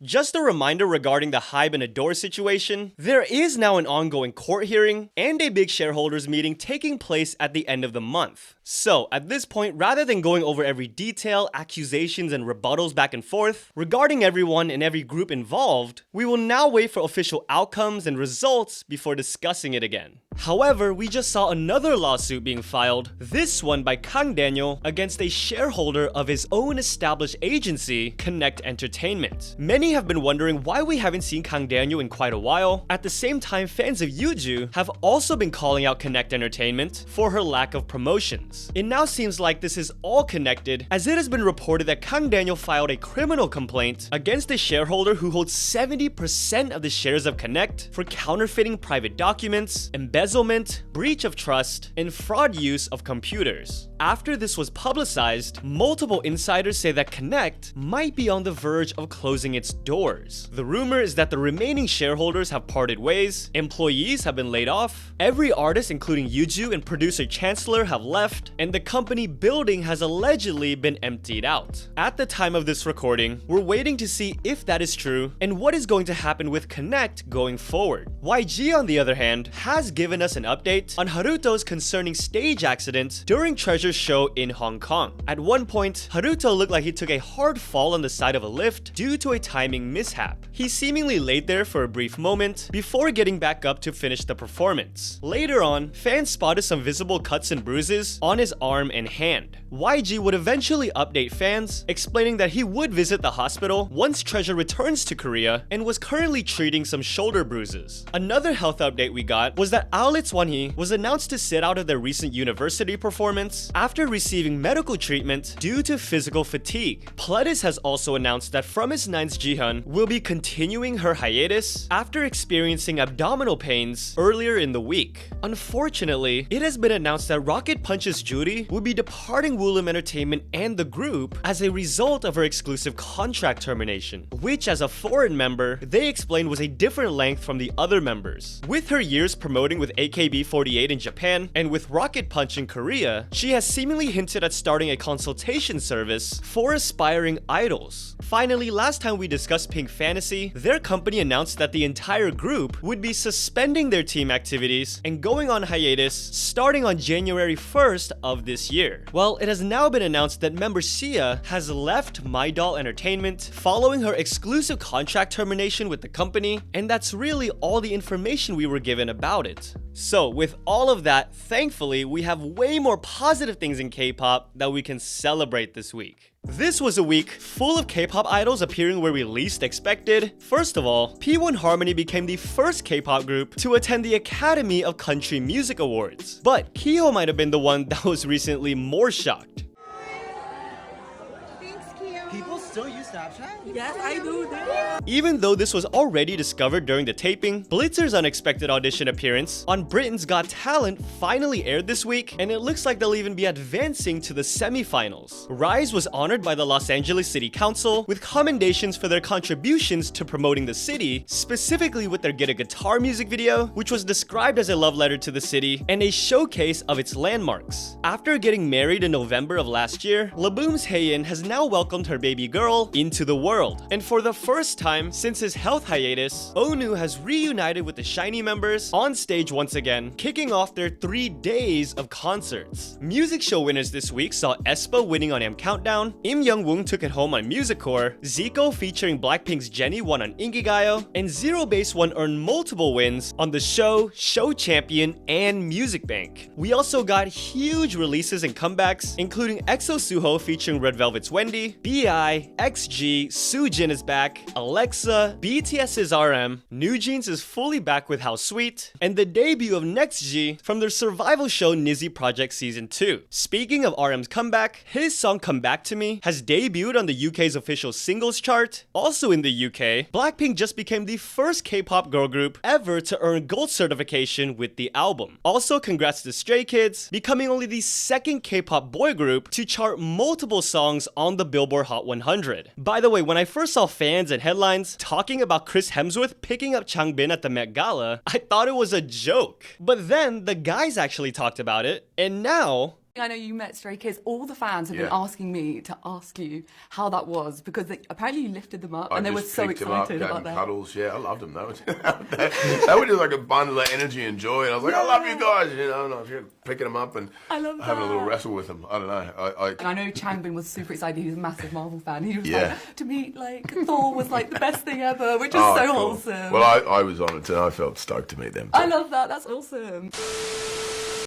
Just a reminder regarding the HYBE and ADOR situation, there is now an ongoing court hearing and a big shareholders meeting taking place at the end of the month. So, at this point, rather than going over every detail, accusations, and rebuttals back and forth regarding everyone and every group involved, we will now wait for official outcomes and results before discussing it again. However, we just saw another lawsuit being filed, this one by KANG Daniel against a shareholder of his own established agency, KONNECT Entertainment. Many have been wondering why we haven't seen KANG Daniel in quite a while. At the same time, fans of YUJU have also been calling out KONNECT Entertainment for her lack of promotions. It now seems like this is all connected, as it has been reported that KANG Daniel filed a criminal complaint against a shareholder who holds 70% of the shares of KONNECT for counterfeiting private documents, embezzlement, breach of trust, and fraud use of computers. After this was publicized, multiple insiders say that KONNECT might be on the verge of closing its doors. The rumor is that the remaining shareholders have parted ways, employees have been laid off, every artist including YUJU and producer Chancellor have left, and the company building has allegedly been emptied out. At the time of this recording, we're waiting to see if that is true and what is going to happen with KONNECT going forward. YG, on the other hand, has given us an update on HARUTO's concerning stage accident during Treasure's show in Hong Kong. At one point, HARUTO looked like he took a hard fall on the side of a lift due to a timing mishap. He seemingly laid there for a brief moment before getting back up to finish the performance. Later on, fans spotted some visible cuts and bruises on his arm and hand. YG would eventually update fans, explaining that he would visit the hospital once Treasure returns to Korea and was currently treating some shoulder bruises. Another health update we got was that ILLIT's WONHEE was announced to sit out of their recent university performance after receiving medical treatment due to physical fatigue. Pledis has also announced that From His Nine's JIHEON will be continuing her hiatus after experiencing abdominal pains earlier in the week. Unfortunately, it has been announced that Rocket Punch's JURI will be departing WOOLLIM Entertainment and the group as a result of her exclusive contract termination, which as a foreign member, they explained was a different length from the other members. With her years promoting with AKB48 in Japan and with Rocket Punch in Korea, she has seemingly hinted at starting a consultation service for aspiring idols. Finally, last time we discussed PINKFANTASY, their company announced that the entire group would be suspending their team activities and going on hiatus starting on January 1st of this year. Well, it has now been announced that member SEEA has left MYDOLL Entertainment following her exclusive contract termination with the company, and that's really all the information we were given about it. So with all of that, thankfully, we have way more positive things in K-pop that we can celebrate this week. This was a week full of K-pop idols appearing where we least expected. First of all, P1HARMONY became the first K-pop group to attend the Academy of Country Music Awards. But Kiho might have been the one that was recently more shocked. People still use Snapchat? Yes, I do. Even though this was already discovered during the taping, BLITZERS' unexpected audition appearance on Britain's Got Talent finally aired this week, and it looks like they'll even be advancing to the semifinals. RIIZE was honored by the Los Angeles City Council with commendations for their contributions to promoting the city, specifically with their Get a Guitar music video, which was described as a love letter to the city and a showcase of its landmarks. After getting married in November of last year, LABOUM's HAEIN has now welcomed her baby girl into the world. And for the first time since his health hiatus, ONEW has reunited with the SHINEE members on stage once again, kicking off their 3 days of concerts. Music show winners this week saw aespa winning on M Countdown, Im Young-woong took it home on Music Core, ZICO featuring BLACKPINK's Jennie won on Inkigayo, and Zero Base One earned multiple wins on The Show, Show Champion, and Music Bank. We also got huge releases and comebacks, including EXO Suho featuring Red Velvet's Wendy, BI, XG, Soojin is back, Alexa, BTS's RM, NewJeans is fully back with How Sweet, and the debut of NextG from their survival show Nizzy Project Season 2. Speaking of RM's comeback, his song Come Back to Me has debuted on the UK's official singles chart. Also in the UK, BLACKPINK just became the first K-pop girl group ever to earn gold certification with the album. Also, congrats to Stray Kids, becoming only the second K-pop boy group to chart multiple songs on the Billboard Hot 100. By the way, when I first saw fans and headlines talking about Chris Hemsworth picking up Changbin at the Met Gala, I thought it was a joke. But then the guys actually talked about it, and now I know you met Stray Kids. All the fans have been Yeah. asking me to ask you how that was because apparently you lifted them up and they were so excited about that. Cuddles. Yeah, I loved them. That was just like a bundle of energy and joy. And I was like, I love you guys. You know, and I was picking them up and having a little wrestle with them. I don't know. And I know Changbin was super excited. He was a massive Marvel fan. He was Yeah. like, to meet like Thor was like the best thing ever, which is so cool. wholesome. Well, I was on it and I felt stoked to meet them too. I love that. That's awesome.